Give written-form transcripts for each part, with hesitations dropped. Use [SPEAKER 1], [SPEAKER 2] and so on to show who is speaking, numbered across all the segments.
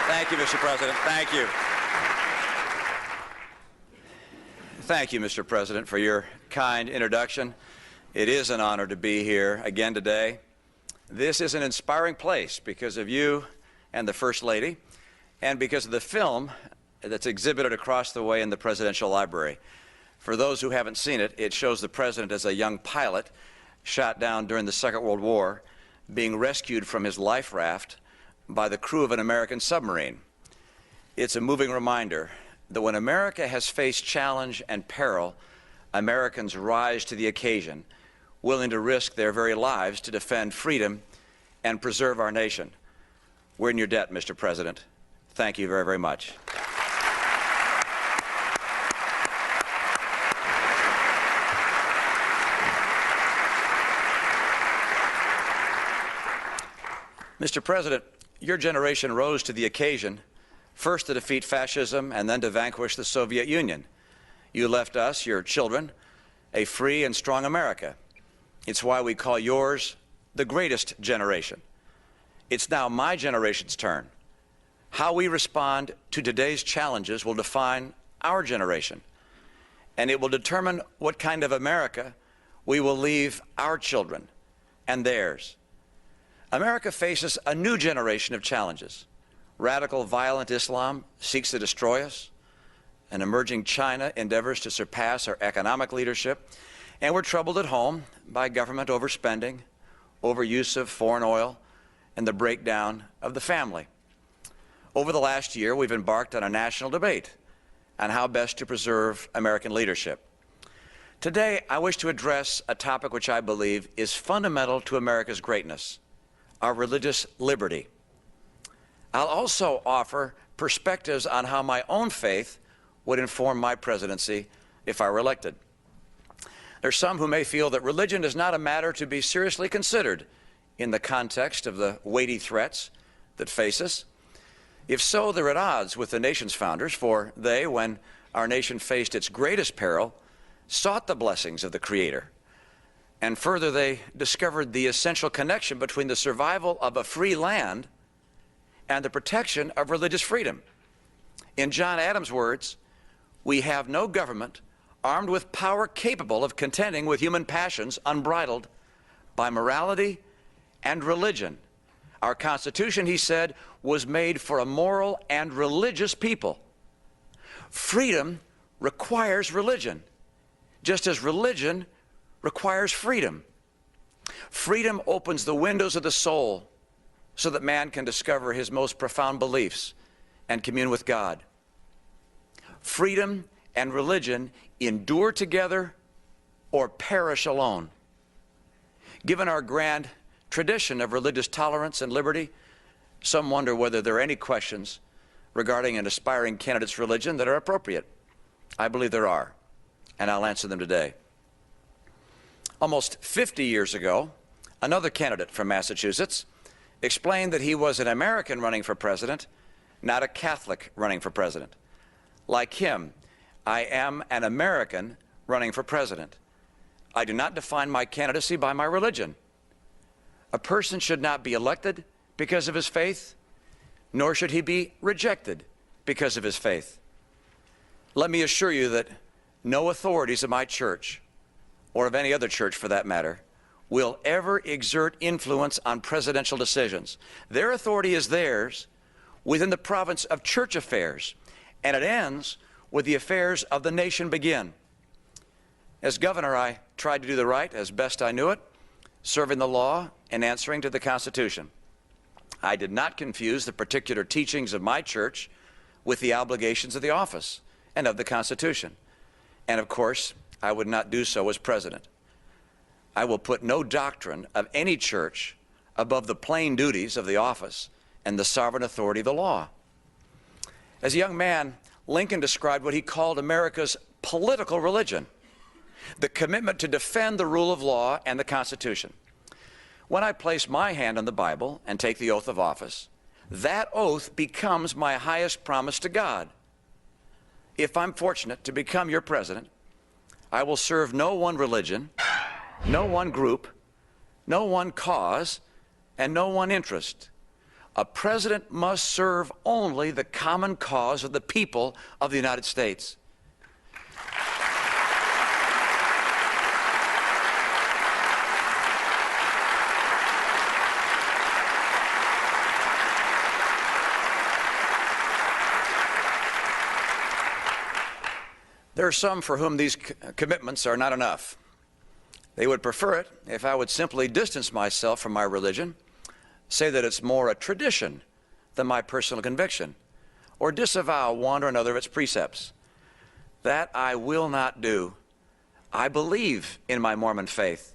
[SPEAKER 1] Thank you, Mr. President. Thank you. Thank you, Mr. President, for your kind introduction. It is an honor to be here again today. This is an inspiring place because of you and the First Lady, and because of the film that's exhibited across the way in the Presidential Library. For those who haven't seen it, it shows the President as a young pilot shot down during the Second World War, being rescued from his life raft by the crew of an American submarine. It's a moving reminder that when America has faced challenge and peril, Americans rise to the occasion, willing to risk their very lives to defend freedom and preserve our nation. We're in your debt, Mr. President. Thank you very, very much. Mr. President, your generation rose to the occasion, first to defeat fascism and then to vanquish the Soviet Union. You left us, your children, a free and strong America. It's why we call yours the greatest generation. It's now my generation's turn. How we respond to today's challenges will define our generation, and it will determine what kind of America we will leave our children and theirs. America faces a new generation of challenges. Radical, violent Islam seeks to destroy us. An emerging China endeavors to surpass our economic leadership. And we're troubled at home by government overspending, overuse of foreign oil, and the breakdown of the family. Over the last year, we've embarked on a national debate on how best to preserve American leadership. Today, I wish to address a topic which I believe is fundamental to America's greatness: our religious liberty. I'll also offer perspectives on how my own faith would inform my presidency if I were elected. There's some who may feel that religion is not a matter to be seriously considered in the context of the weighty threats that face us. If so, they're at odds with the nation's founders, for they, when our nation faced its greatest peril, sought the blessings of the Creator. And further, they discovered the essential connection between the survival of a free land and the protection of religious freedom. In John Adams' words, "We have no government armed with power capable of contending with human passions unbridled by morality and religion. Our Constitution," he said, "was made for a moral and religious people." Freedom requires religion, just as religion requires freedom. Freedom opens the windows of the soul so that man can discover his most profound beliefs and commune with God. Freedom and religion endure together or perish alone. Given our grand tradition of religious tolerance and liberty, some wonder whether there are any questions regarding an aspiring candidate's religion that are appropriate. I believe there are, and I'll answer them today. Almost 50 years ago, another candidate from Massachusetts explained that he was an American running for president, not a Catholic running for president. Like him, I am an American running for president. I do not define my candidacy by my religion. A person should not be elected because of his faith, nor should he be rejected because of his faith. Let me assure you that no authorities of my church, or of any other church for that matter, will ever exert influence on presidential decisions. Their authority is theirs within the province of church affairs, and it ends where the affairs of the nation begin. As governor, I tried to do the right as best I knew it, serving the law and answering to the Constitution. I did not confuse the particular teachings of my church with the obligations of the office and of the Constitution. And of course, I would not do so as president. I will put no doctrine of any church above the plain duties of the office and the sovereign authority of the law. As a young man, Lincoln described what he called America's political religion, the commitment to defend the rule of law and the Constitution. When I place my hand on the Bible and take the oath of office, that oath becomes my highest promise to God. If I'm fortunate to become your president, I will serve no one religion, no one group, no one cause, and no one interest. A president must serve only the common cause of the people of the United States. There are some for whom these commitments are not enough. They would prefer it if I would simply distance myself from my religion, say that it's more a tradition than my personal conviction, or disavow one or another of its precepts. That I will not do. I believe in my Mormon faith,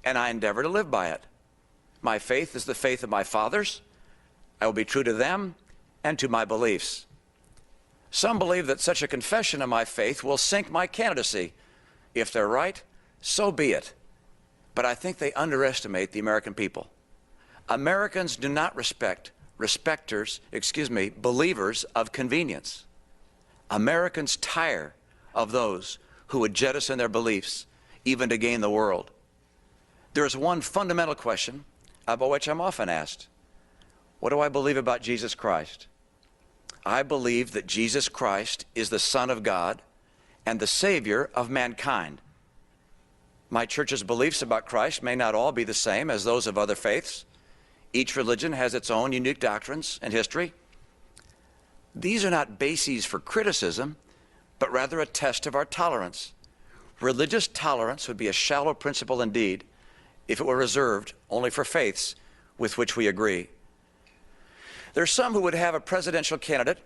[SPEAKER 1] and I endeavor to live by it. My faith is the faith of my fathers. I will be true to them and to my beliefs. Some believe that such a confession of my faith will sink my candidacy. If they're right, so be it. But I think they underestimate the American people. Americans do not respect believers of convenience. Americans tire of those who would jettison their beliefs even to gain the world. There is one fundamental question about which I'm often asked. What do I believe about Jesus Christ? I believe that Jesus Christ is the Son of God and the Savior of mankind. My church's beliefs about Christ may not all be the same as those of other faiths. Each religion has its own unique doctrines and history. These are not bases for criticism, but rather a test of our tolerance. Religious tolerance would be a shallow principle indeed if it were reserved only for faiths with which we agree. There are some who would have a presidential candidate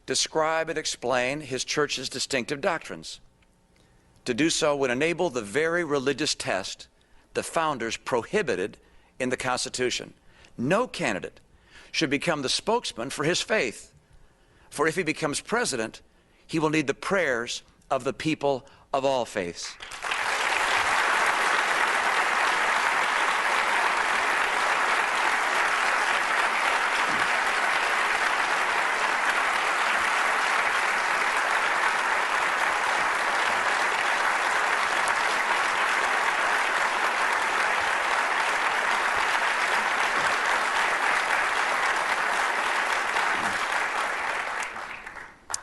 [SPEAKER 1] describe and explain his church's distinctive doctrines. To do so would enable the very religious test the founders prohibited in the Constitution. No candidate should become the spokesman for his faith, for if he becomes president, he will need the prayers of the people of all faiths.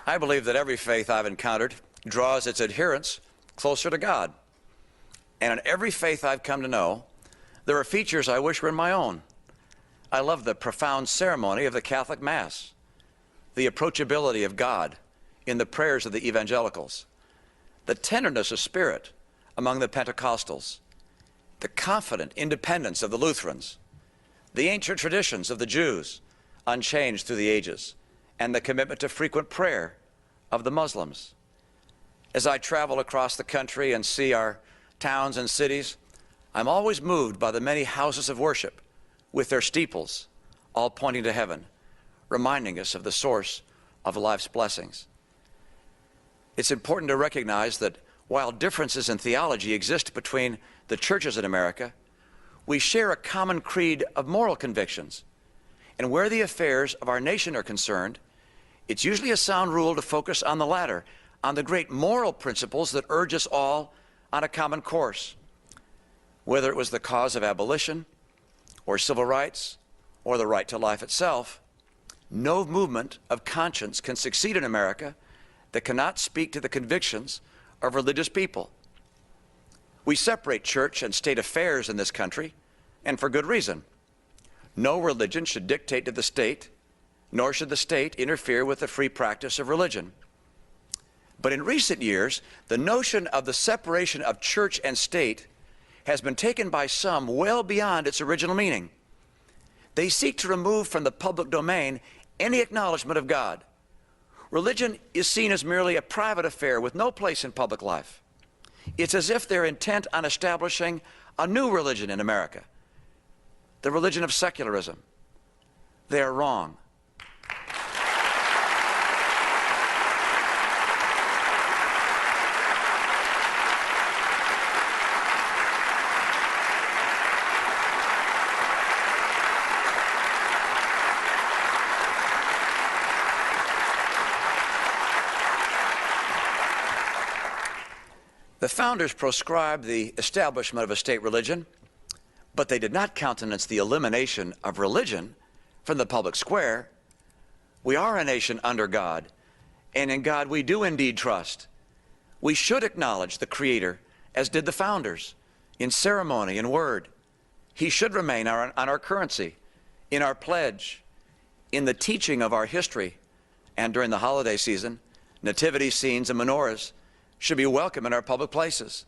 [SPEAKER 1] I believe that every faith I've encountered draws its adherents closer to God. And in every faith I've come to know, there are features I wish were in my own. I love the profound ceremony of the Catholic Mass, the approachability of God in the prayers of the evangelicals, the tenderness of spirit among the Pentecostals, the confident independence of the Lutherans, the ancient traditions of the Jews, unchanged through the ages, and the commitment to frequent prayer of the Muslims. As I travel across the country and see our towns and cities, I'm always moved by the many houses of worship with their steeples, all pointing to heaven, reminding us of the source of life's blessings. It's important to recognize that while differences in theology exist between the churches in America, we share a common creed of moral convictions. And where the affairs of our nation are concerned, it's usually a sound rule to focus on the latter, on the great moral principles that urge us all on a common course. Whether it was the cause of abolition, or civil rights, or the right to life itself, no movement of conscience can succeed in America that cannot speak to the convictions of religious people. We separate church and state affairs in this country, and for good reason. No religion should dictate to the state, nor should the state interfere with the free practice of religion. But in recent years, the notion of the separation of church and state has been taken by some well beyond its original meaning. They seek to remove from the public domain any acknowledgement of God. Religion is seen as merely a private affair with no place in public life. It's as if they're intent on establishing a new religion in America, the religion of secularism. They are wrong. The founders proscribed the establishment of a state religion, but they did not countenance the elimination of religion from the public square. We are a nation under God, and in God we do indeed trust. We should acknowledge the Creator, as did the founders, in ceremony and word. He should remain on our currency, in our pledge, in the teaching of our history, and during the holiday season, nativity scenes and menorahs should be welcome in our public places.